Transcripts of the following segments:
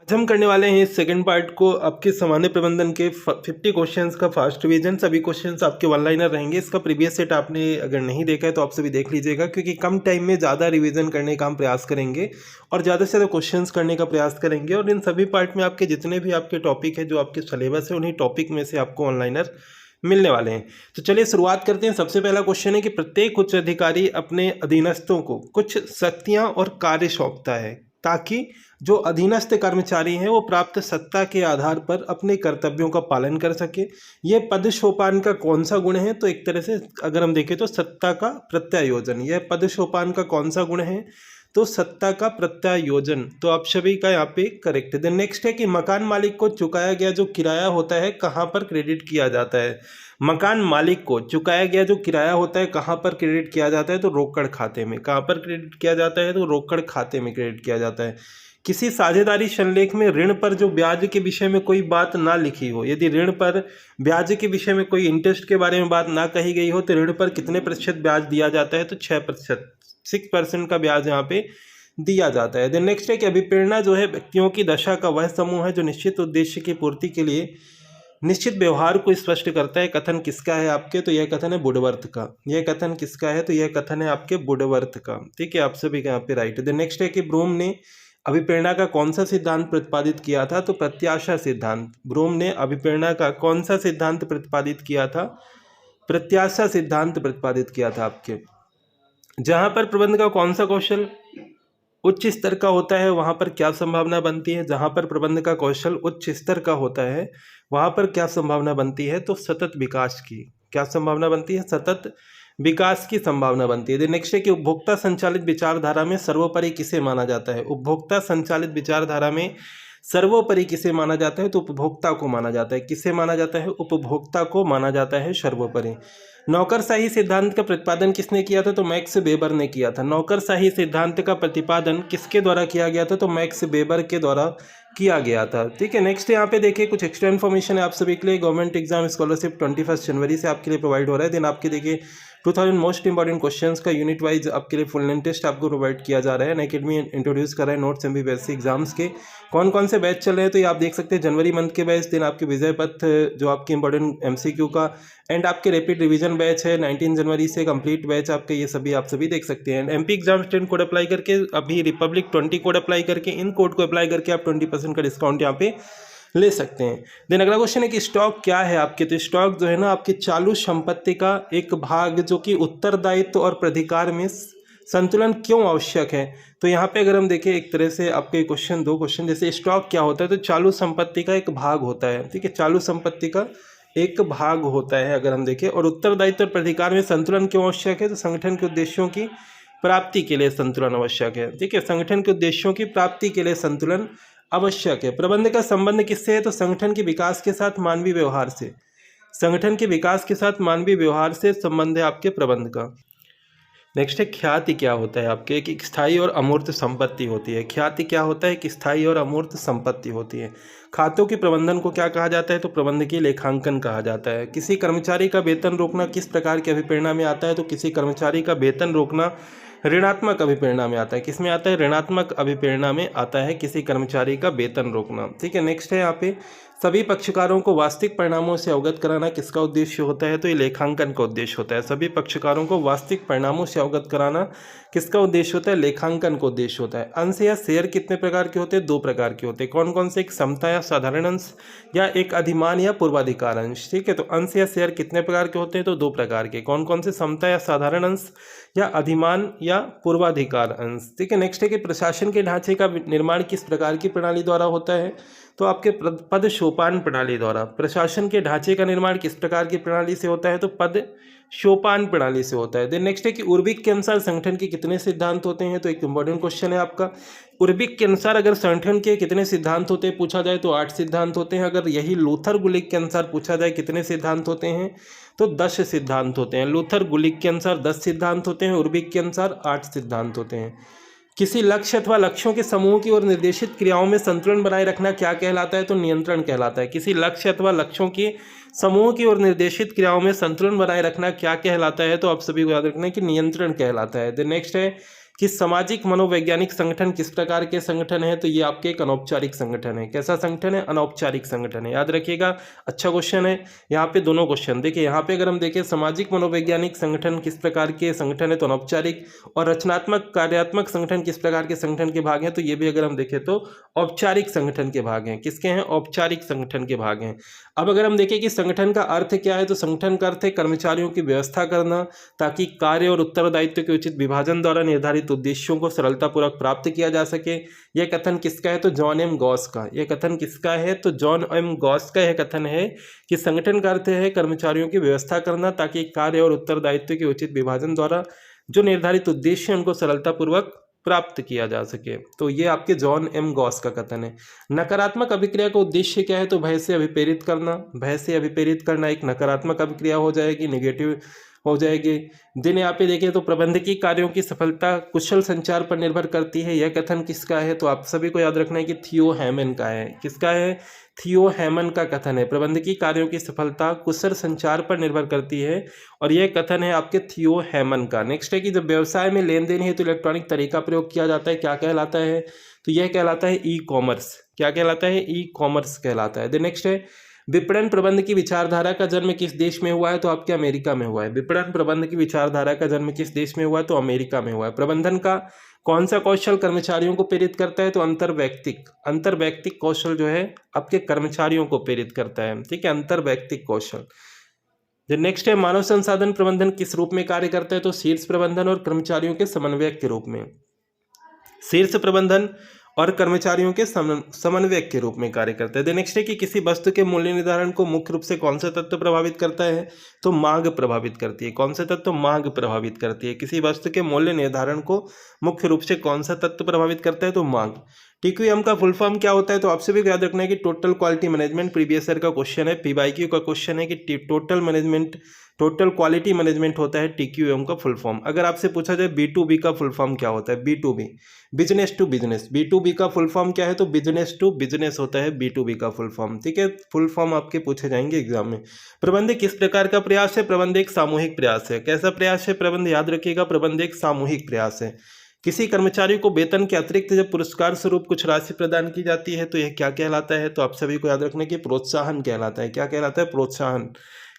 आज हम करने वाले हैं इस सेकंड पार्ट को आपके सामान्य प्रबंधन के 50 क्वेश्चंस का फास्ट रिवीजन। सभी क्वेश्चंस आपके वन लाइनर रहेंगे। इसका प्रीवियस सेट आपने अगर नहीं देखा है तो आप सभी देख लीजिएगा, क्योंकि कम टाइम में ज़्यादा रिवीजन करने का हम प्रयास करेंगे और ज़्यादा से ज़्यादा क्वेश्चंस करने का प्रयास करेंगे। और इन सभी पार्ट में आपके जितने भी आपके टॉपिक है, जो आपके सिलेबस है, उन्हीं टॉपिक में से आपको वन लाइनर मिलने वाले हैं। तो चलिए शुरुआत करते हैं। सबसे पहला क्वेश्चन है कि प्रत्येक उच्च अधिकारी अपने अधीनस्थों को कुछ शक्तियां और कार्य सौंपता है ताकि जो अधीनस्थ कर्मचारी हैं वो प्राप्त सत्ता के आधार पर अपने कर्तव्यों का पालन कर सके। यह पद सोपान का कौन सा गुण है? तो एक तरह से अगर हम देखें तो सत्ता का प्रत्यायोजन। यह पद सोपान का कौन सा गुण है? तो सत्ता का प्रत्यायोजन। तो आप सभी का यहाँ पे करेक्ट है। देन नेक्स्ट है कि मकान मालिक को चुकाया गया जो किराया होता है कहाँ पर क्रेडिट किया जाता है? मकान मालिक को चुकाया गया जो किराया होता है कहाँ पर क्रेडिट किया जाता है? तो रोकड़ खाते में। कहाँ पर क्रेडिट किया जाता है? तो रोकड़ खाते में क्रेडिट किया जाता है। किसी साझेदारी संलेख में ऋण पर जो ब्याज के विषय में कोई बात ना लिखी हो, यदि ऋण पर ब्याज के विषय में कोई इंटरेस्ट के बारे में बात ना कही गई हो, तो ऋण पर कितने प्रतिशत ब्याज दिया जाता है? तो 6%, 6% का ब्याज यहाँ पे दिया जाता है। देन नेक्स्ट है कि अभिप्रेरणा जो है व्यक्तियों की दशा का वह समूह है जो निश्चित उद्देश्य की पूर्ति के लिए निश्चित व्यवहार को स्पष्ट करता है। कथन किसका है आपके? तो यह कथन है वुडवर्थ का। यह कथन किसका है? तो यह कथन है आपके वुडवर्थ का। ठीक है, आप सभी का यहाँ पे राइट है। देन नेक्स्ट है कि ब्रूम ने अभिप्रेरणा का कौन सा सिद्धांत प्रतिपादित किया था? तो प्रत्याशा सिद्धांत। ब्रूम ने अभिप्रेरणा का कौन सा सिद्धांत प्रतिपादित किया था? प्रत्याशा सिद्धांत प्रतिपादित किया था आपके। जहां पर प्रबंध का कौन सा कौशल उच्च स्तर का होता है वहां पर क्या संभावना बनती है? जहां पर प्रबंध का कौशल उच्च स्तर का होता है वहां पर क्या संभावना बनती है? तो सतत विकास की। क्या संभावना बनती है? सतत विकास की संभावना बनती है। नेक्स्ट है कि उपभोक्ता संचालित विचारधारा में सर्वोपरि किसे माना जाता है? उपभोक्ता संचालित विचारधारा में सर्वोपरि किसे माना जाता है? तो उपभोक्ता को माना जाता है। किसे माना जाता है? उपभोक्ता को माना जाता है सर्वोपरि। नौकरशाही सिद्धांत का प्रतिपादन किसने किया था? तो मैक्स वेबर ने किया था। नौकरशाही सिद्धांत का प्रतिपादन किसके द्वारा किया गया था? तो मैक्स वेबर के द्वारा किया गया था। ठीक है, नेक्स्ट यहाँ पे देखिए कुछ एक्स्ट्रा इन्फॉर्मेशन है आप सभी के लिए। गवर्नमेंट एग्जाम स्कॉलरशिप 21 जनवरी से आपके लिए प्रोवाइड हो रहा है। देन आपके देखिए 2000 मोस्ट इंपॉर्टेंट क्वेश्चंस का यूनिट वाइज आपके लिए फुल लेंथ टेस्ट आपको प्रोवाइड किया जा रहा है। अनअकैडमी इंट्रोड्यूस कर रहा है नोट्स MBBS एग्जाम्स के कौन कौन से बैच चल रहे हैं। तो ये आप देख सकते हैं जनवरी मंथ के बैच, दिन आपके विजय पथ जो आपके इंपॉर्टेंट MCQ का, एंड आपके रैपिड रिवीजन बैच है 19 जनवरी से कंप्लीट बैच आपके। ये सभी आप सभी देख सकते हैं। MP exam stand code apply करके, अभी रिपब्लिक 20 कोड अप्लाई करके, इन कोड को अप्लाई करके आप 20% का डिस्काउंट यहाँ पे ले सकते हैं। देन अगला क्वेश्चन है कि स्टॉक क्या है आपके? तो स्टॉक जो है ना आपकी चालू संपत्ति का एक भाग जो कि उत्तरदायित्व और प्राधिकार में संतुलन क्यों आवश्यक है? तो यहाँ पे अगर हम देखें एक तरह से आपके क्वेश्चन, दो क्वेश्चन, जैसे स्टॉक क्या होता है? तो चालू संपत्ति का एक भाग होता है। ठीक है, चालू संपत्ति का एक भाग होता है अगर हम देखें। और उत्तरदायित्व और प्राधिकार में संतुलन क्यों आवश्यक है? तो संगठन के उद्देश्यों की प्राप्ति के लिए संतुलन आवश्यक है। ठीक है, संगठन के उद्देश्यों की प्राप्ति के लिए संतुलन आवश्यक है। प्रबंध का संबंध किससे है? तो संगठन के विकास के साथ मानवीय व्यवहार से। संगठन के विकास के साथ मानवीय व्यवहार से संबंध है आपके प्रबंध का। नेक्स्ट है ख्याति क्या होता है आपके? एक स्थायी और अमूर्त संपत्ति होती है। ख्याति क्या होता है? कि स्थायी और अमूर्त संपत्ति होती है। खातों के प्रबंधन को क्या कहा जाता है? तो प्रबंध की लेखांकन कहा जाता है। किसी कर्मचारी का वेतन रोकना किस प्रकार की अभिप्रेरणा में आता है? तो किसी कर्मचारी का वेतन रोकना ऋणात्मक अभिप्रेरणा में आता है। किसमें आता है? ऋणात्मक अभिप्रेरणा में आता है किसी कर्मचारी का वेतन रोकना। ठीक है, नेक्स्ट है यहाँ पे सभी पक्षकारों को वास्तविक परिणामों से अवगत कराना किसका उद्देश्य होता है? तो ये लेखांकन का उद्देश्य होता है। सभी पक्षकारों को वास्तविक परिणामों से अवगत कराना किसका उद्देश्य होता है? लेखांकन का उद्देश्य होता है। अंश या शेयर कितने प्रकार के होते हैं? 2 प्रकार के होते हैं। कौन कौन से? एक समता या साधारण अंश, या एक अधिमान या पूर्वाधिकार अंश। ठीक है, तो अंश या शेयर कितने प्रकार के होते हैं? तो 2 प्रकार के। कौन कौन से? समता या साधारण अंश, या अधिमान या पूर्वाधिकार अंश। ठीक है, नेक्स्ट है कि प्रशासन के ढांचे का निर्माण किस प्रकार की प्रणाली द्वारा होता है? तो आपके पद सोपान प्रणाली द्वारा। प्रशासन के ढांचे का निर्माण किस प्रकार की प्रणाली से होता है? तो पद सोपान प्रणाली से होता है। देन नेक्स्ट है कि उर्बिक के अनुसार संगठन के कितने सिद्धांत होते हैं? तो एक इंपॉर्टेंट क्वेश्चन है आपका। उर्बिक के अनुसार अगर संगठन के कितने सिद्धांत होते हैं पूछा जाए तो 8 सिद्धांत होते हैं। अगर यही लूथर गुलिक के अनुसार पूछा जाए कितने सिद्धांत होते हैं? तो 10 सिद्धांत होते हैं। लूथर गुलिक के अनुसार 10 सिद्धांत होते हैं, उर्बिक के अनुसार 8 सिद्धांत होते हैं। किसी लक्ष्य अथवा लक्ष्यों के समूह की ओर निर्देशित क्रियाओं में संतुलन बनाए रखना क्या कहलाता है? तो नियंत्रण कहलाता है। किसी लक्ष्य अथवा लक्ष्यों के समूह की ओर निर्देशित क्रियाओं में संतुलन बनाए रखना क्या कहलाता है? तो आप सभी को याद रखना है कि नियंत्रण कहलाता है। देन नेक्स्ट है कि सामाजिक मनोवैज्ञानिक संगठन किस प्रकार के संगठन है, तो ये आपके एक अनौपचारिक संगठन है। कैसा संगठन है? अनौपचारिक संगठन है, याद रखिएगा। अच्छा क्वेश्चन है। यहाँ पे दोनों क्वेश्चन देखिए, यहाँ पे अगर हम देखें सामाजिक मनोवैज्ञानिक संगठन किस प्रकार के संगठन है तो अनौपचारिक, और रचनात्मक कार्यात्मक संगठन किस प्रकार के संगठन के भाग हैं, तो ये भी अगर हम देखें तो औपचारिक संगठन के भाग हैं। किसके हैं? औपचारिक संगठन के भाग हैं। अब अगर हम देखें कि संगठन का अर्थ क्या है, तो संगठन का अर्थ है कर्मचारियों की व्यवस्था करना ताकि कार्य और उत्तरदायित्व के उचित विभाजन द्वारा निर्धारित उद्देश्यों को सरलतापूर्वक प्राप्त किया जा सके। यह कथन किसका है? तो जॉन एम गॉस का। यह कथन किसका है? तो जॉन एम गॉस का यह कथन है कि संगठन का अर्थ है कर्मचारियों की व्यवस्था करना ताकि कार्य और उत्तरदायित्व के उचित विभाजन द्वारा जो निर्धारित उद्देश्य है उनको सरलतापूर्वक प्राप्त किया जा सके। तो ये आपके जॉन एम गॉस का कथन है। नकारात्मक अभिक्रिया का उद्देश्य क्या है? तो भय से अभिप्रेरित करना। भय से अभिप्रेरित करना एक नकारात्मक अभिक्रिया हो जाएगी, नेगेटिव हो जाएगी। दिन यहाँ पे देखें तो प्रबंधकीय कार्यों की सफलता कुशल संचार पर निर्भर करती है। यह कथन किसका है? तो आप सभी को याद रखना है कि थियो हैमन का है। किसका है? थियो हैमन का कथन है। प्रबंधकीय कार्यों की सफलता कुशल संचार पर निर्भर करती है, और यह कथन है आपके थियो हैमन का। नेक्स्ट है कि जब व्यवसाय में लेन देन हेतु इलेक्ट्रॉनिक तरीका प्रयोग किया जाता है, क्या कहलाता है? तो यह कहलाता है ई कॉमर्स। क्या कहलाता है? ई कॉमर्स कहलाता है। नेक्स्ट है विपणन प्रबंध की विचारधारा का जन्म किस देश में हुआ है? तो आपके अमेरिका में हुआ है। विपणन प्रबंध की विचारधारा का जन्म किस देश में हुआ है? तो अमेरिका में हुआ है। प्रबंधन का कौन सा कौशल कर्मचारियों को प्रेरित करता है? तो अंतरवैयक्तिक कौशल जो है आपके कर्मचारियों को प्रेरित करता है। ठीक है, अंतरवैयक्तिक कौशल। नेक्स्ट है मानव संसाधन प्रबंधन किस रूप में कार्य करता है? तो शीर्ष प्रबंधन और कर्मचारियों के समन्वयक के रूप में। शीर्ष प्रबंधन और कर्मचारियों के समन्वयक के रूप में कार्य करता है। नेक्स्ट है कि किसी वस्तु के मूल्य निर्धारण को मुख्य रूप से कौन सा तत्व प्रभावित करता है? तो मांग प्रभावित करती है। कौन सा तत्व? मांग प्रभावित करती है। किसी वस्तु के मूल्य निर्धारण को मुख्य रूप से कौन सा तत्व प्रभावित करता है? तो मांग। टीक्यूएम का फुल फॉर्म क्या होता है? तो आपसे भी याद रखना है कि total quality management previous year का क्वेश्चन है। पीवाईक्यू का क्वेश्चन है कि टोटल क्वालिटी मैनेजमेंट होता है टीक्यूएम का फुल फॉर्म। अगर आपसे पूछा जाए B2B का फुल फॉर्म क्या होता है? B2B, business to business. B2B का फुल फॉर्म क्या है? तो बिजनेस टू बिजनेस होता है B2B का फुल फॉर्म। ठीक है, फुल फॉर्म आपके पूछे जाएंगे एग्जाम में। प्रबंध किस प्रकार का प्रयास है? प्रबंध एक सामूहिक प्रयास है। कैसा प्रयास है? प्रबंध याद रखिएगा, प्रबंध एक सामूहिक प्रयास है। किसी कर्मचारी को वेतन के अतिरिक्त जब पुरस्कार स्वरूप कुछ राशि प्रदान की जाती है तो यह क्या कहलाता है? तो आप सभी को याद रखना कि प्रोत्साहन कहलाता है। क्या कहलाता है? प्रोत्साहन।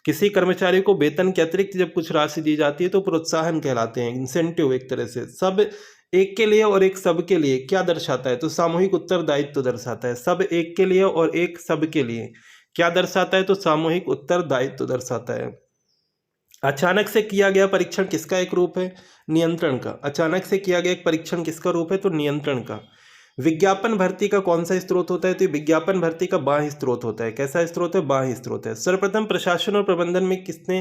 किसी कर्मचारी को वेतन के अतिरिक्त जब कुछ राशि दी जाती है तो प्रोत्साहन कहलाते हैं, इंसेंटिव। एक तरह से सब एक के लिए और एक सब के लिए क्या दर्शाता है? तो सामूहिक उत्तरदायित्व दर्शाता है। सब एक के लिए और एक सब के लिए क्या दर्शाता है? तो सामूहिक उत्तरदायित्व दर्शाता है। अचानक से किया गया परीक्षण किसका एक रूप है? नियंत्रण का। अचानक से किया गया एक परीक्षण किसका रूप है? तो नियंत्रण का। विज्ञापन भर्ती का कौन सा स्रोत होता है? तो विज्ञापन भर्ती का बाह्य स्रोत होता है। कैसा स्रोत है? बाह्य स्रोत है। सर्वप्रथम प्रशासन और प्रबंधन में किसने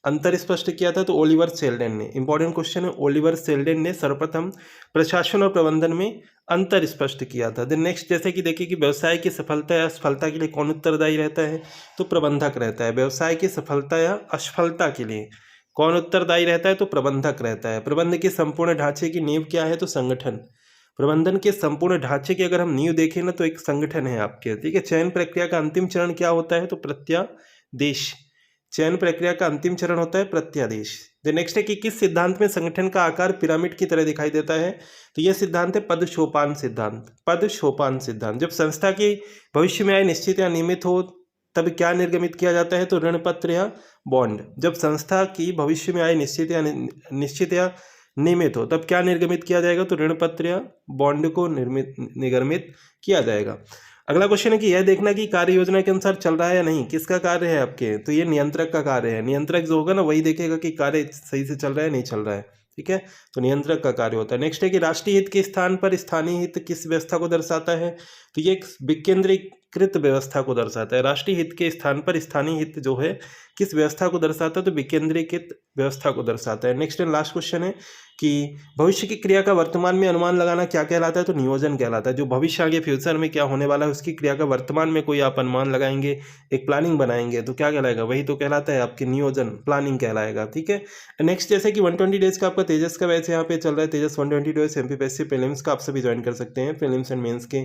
अंतर स्पष्ट किया था? तो ओलिवर सेल्डन ने। इंपॉर्टेंट क्वेश्चन है, ओलिवर सेल्डन ने सर्वप्रथम प्रशासन और प्रबंधन में अंतर स्पष्ट किया था। देन नेक्स्ट, जैसे कि देखिए कि व्यवसाय की सफलता या असफलता के लिए कौन उत्तरदायी रहता है? तो प्रबंधक रहता है। व्यवसाय की सफलता या असफलता के लिए कौन उत्तरदायी रहता है? तो प्रबंधक रहता है। प्रबंधन के संपूर्ण ढांचे की नींव क्या है? तो संगठन। प्रबंधन के संपूर्ण ढांचे की अगर हम नींव देखें ना तो एक संगठन है आपके। ठीक है, चयन प्रक्रिया का अंतिम चरण क्या होता है? तो प्रत्यादेश। चयन प्रक्रिया का अंतिम चरण होता है प्रत्यादेश। नेक्स्ट है कि किस सिद्धांत में संगठन का आकार पिरामिड की तरह दिखाई देता है? तो यह सिद्धांत है पदसोपान सिद्धांत। पदसोपान सिद्धांत। जब संस्था की भविष्य में आय निश्चित या नियमित हो तब क्या निर्गमित किया जाता है? तो ऋण पत्र या बॉन्ड। जब संस्था की भविष्य में आय निश्चित या नियमित हो तब क्या निर्गमित किया जाएगा? तो ऋण पत्र या बॉन्ड को निर्गमित किया जाएगा। अगला क्वेश्चन है कि यह देखना कि कार्य योजना के अनुसार चल रहा है या नहीं। किसका कार्य है आपके? तो ये नियंत्रक का कार्य है। नियंत्रक जो होगा ना वही देखेगा कि कार्य सही से चल रहा है नहीं चल रहा है। ठीक है, तो नियंत्रक का कार्य होता है। नेक्स्ट है कि राष्ट्रीय हित के स्थान पर स्थानीय हित किस व्यवस्था को दर्शाता है? तो ये एक विकेंद्रीकृत व्यवस्था को दर्शाता है। राष्ट्रीय हित के स्थान पर स्थानीय हित जो है किस व्यवस्था को दर्शाता है? तो विकेंद्रीकृत व्यवस्था को दर्शाता है। नेक्स्ट एंड लास्ट क्वेश्चन है कि भविष्य की क्रिया का वर्तमान में अनुमान लगाना क्या कहलाता है? तो नियोजन कहलाता है। जो भविष्य आगे फ्यूचर में क्या होने वाला है उसकी क्रिया का वर्तमान में कोई आप अनुमान लगाएंगे, एक प्लानिंग बनाएंगे तो क्या कहलाएगा? वही तो कहलाता है आपके नियोजन, प्लानिंग कहलाएगा। ठीक है, नेक्स्ट जैसे कि 120 डेज का आपका तेजस का बैच यहाँ पे चल रहा है। तेजस 120 डेज एमपीएससी प्रीलिम्स का आप सभी ज्वाइन कर सकते हैं। प्रीलिम्स एंड मेंस के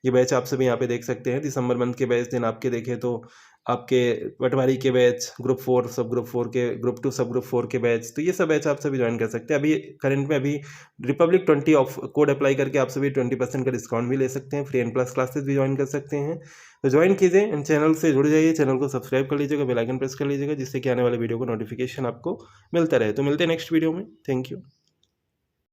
ये बैच आप सभी यहाँ पे देख सकते हैं। दिसंबर मंथ के बैच दिन आपके देखें तो आपके पटवारी के बैच, ग्रुप 4 सब ग्रुप 4 के, ग्रुप 2 सब ग्रुप 4 के बैच, तो ये सब बैच आप सभी ज्वाइन कर सकते हैं। अभी करंट में अभी रिपब्लिक 20 ऑफ कोड अप्लाई करके आप सभी 20% का डिस्काउंट भी ले सकते हैं। फ्री एंड प्लस क्लासेस भी ज्वाइन कर सकते हैं। तो ज्वाइन कीजिए, इन चैनल से जुड़ जाइए, चैनल को सब्सक्राइब कर लीजिएगा, बेल आइकन प्रेस कर लीजिएगा, जिससे कि आने वाले वीडियो को नोटिफिकेशन आपको मिलता रहे। तो मिलते हैं नेक्स्ट वीडियो में। Thank you.